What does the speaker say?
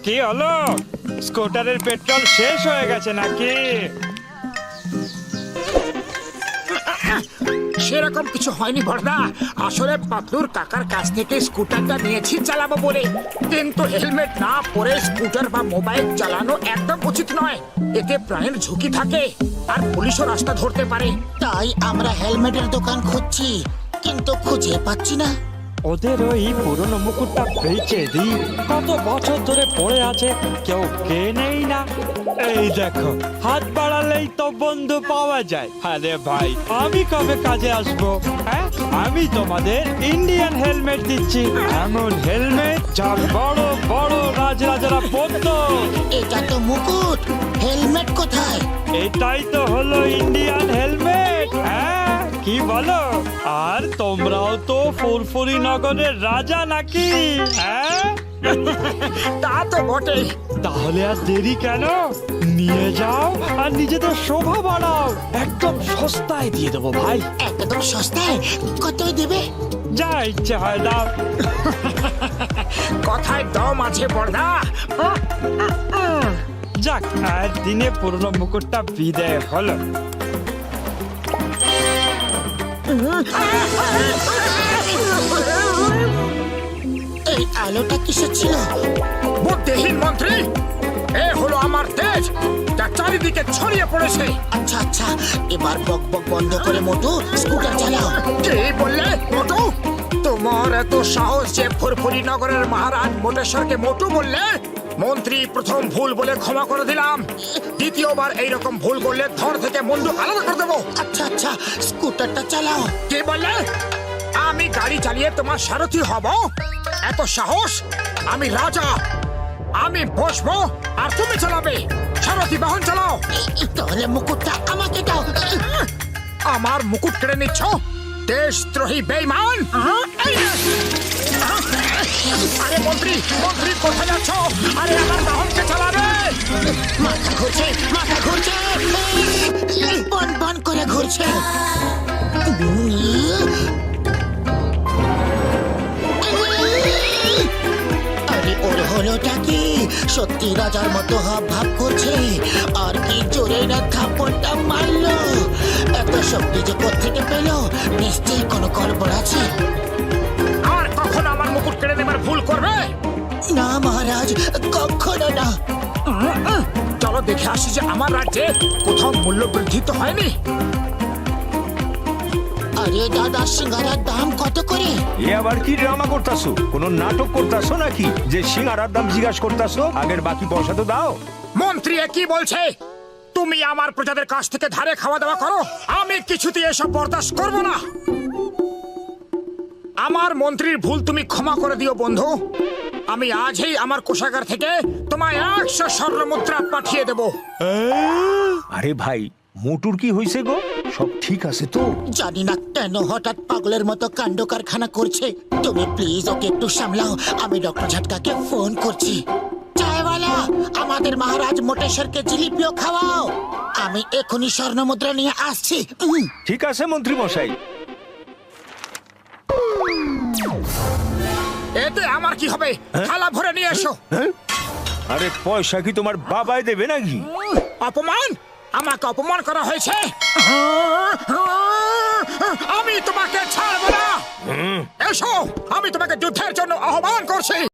কি হলো, স্কুটারের পেট্রোল শেষ হয়ে গেছে নাকি? সেরকম কিছু হয়নি বড়দা। আসলে পাতলুর কাকার কাছ থেকে স্কুটারটা নিয়েছি চালাবো বলে, কিন্তু হেলমেট না পরে স্কুটার বা মোবাইল চালানো একদম উচিত নয়। এতে প্রাণের ঝুঁকি থাকে আর পুলিশও রাস্তা ধরতে পারে। তাই আমরা হেলমেটের দোকান খুঁজছি, কিন্তু খুঁজে পাচ্ছি না। ওদের ওই পুরনো মুকুটটা বেচে দিই, কত বছর ধরে পড়ে আছে, কেউ কেনেই না। এই দেখো, হাত বাড়ালেই তো বন্ধু পাওয়া যায়। আরে ভাই, আমি কবে কাজে আসবো? হ্যাঁ, আমি তোমাদের ইন্ডিয়ান হেলমেট দিচ্ছি, এমন হেলমেট যা বড় বড় রাজরাজারা পরতো। এটা তো মুকুট, হেলমেট কোথায়? এটাই তো হলো ইন্ডিয়ান হেলমেট। হ্যাঁ, কি বলো? আর তোমরাও তো ফুরফুরি নগরের রাজা নাকি? হ্যাঁ, তা তো বটেই। তাহলে আর দেরি কেন? নিয়ে যাও আর নিজেদের শোভা বাড়াও। একদম সস্তায় দিয়ে দেবো ভাই। একদম সস্তায়? কতই দেবে? যা ইচ্ছে হয় দাও। কথায় দম আছে বড়দা। যাক, আর দিনে পুরনো মুকুটটা বিদায় হলো। এই আলোটা কিসের ছিল? বুদ্ধিহীন মন্ত্রী, এ হলো আমার তেজ, যা চারিদিকে ছড়িয়ে পড়েছে। আচ্ছা আচ্ছা, এবার বক বক বন্ধ করে মোটু স্কুটার চালাও। কি বললে মোটু? তোমার এত সাহস যে ফুরফুরি নগরের মহারাজ মোটেশ্বরকে মোটু বললে? মন্ত্রী, প্রথম ভুল বলে ক্ষমা করে দিলাম। দ্বিতীয়বার এইরকম ভুল করলে ধর থেকে মুন্ডু আলাদা করে দেবো। আচ্ছা আচ্ছা, স্কুটারটা চালাও। কি বললে? আমি গাড়ি চালিয়ে তোমার সারথি হব? এত সাহস? আমি রাজা, আমি বসবো আর তুমি চালাবে। সারথি বাহন চালাও। তাহলে মুকুটটা আমাকে দাও। আমার মুকুট কেড়ে নিচ্ছ? দেশদ্রোহী বেঈমান! আরে মন্ত্রী, মন্ত্রী কোথায় যাচ্ছ? আরে আমার বাহনকে চালাবে। মাথা ঘুরছে, মাথা ঘুরছে, বন বন করে ঘুরছে। আরে ওর হলোটা কি? সত্যি রাজার মতো হাব ভাব করছে, আর কি জোরে না থাপ্পড়টা মারলো। এত শক্তি যে কোত্থেকে পেল? নিশ্চয়ই কোনো গড়বড় আছে। আর কখনো আমার মুকুট কেড়ে নেবার ভুল করবে না মহারাজ, কখনো না। চলো দেখে আসি যে আমার রাজ্যে কোথাও মূল্য বৃদ্ধি তো হয়নি। আরে দাদা, সিঙ্গারার দাম কত করে? এ আবার কি ড্রামা করতাছো? কোন নাটক করতাছো নাকি যে সিঙ্গারার দাম জিজ্ঞাসা করতাছো? আগের বাকি পয়সা তো দাও। মন্ত্রী এ কি বলছে? তুমি আমার প্রজাদের কাছ থেকে ধারে খাওয়া দাওয়া করো, আমি কিছুতেই এসব বরদাস্ত করব না। আমার মন্ত্রীর ভুল তুমি ক্ষমা করে দিও বন্ধু। আমি আজই আমার কোষাগার থেকে তোমায় 100 স্বর্ণ মুদ্রা পাঠিয়ে দেব। আরে ভাই, মোটুর কি হয়েছে গো? সব ঠিক আছে তো? জানি না কেন হঠাৎ পাগলের মতো কাণ্ড কারখানা করছে। তুমি প্লিজ ওকে একটু সামলাও, আমি ডক্টর ঝটকাকে ফোন করছি। চায়ওয়ালা, আমাদের মহারাজ মোটেশ্বরকে জিলিপিও খাওয়াও। আমি এখনই স্বর্ণ মুদ্রা নিয়ে আসছি। ঠিক আছে মন্ত্রী মশাই। এতে আমার কি হবে? থালা ভরে নিয়ে এসো। আরে পয়সা কি তোমার বাবাই দেবে নাকি? অপমান! আমাকে অপমান করা হয়েছে। আমি তোমাকে ছাড়বো না। এসো, আমি তোমাকে যুদ্ধের জন্য আহ্বান করছি।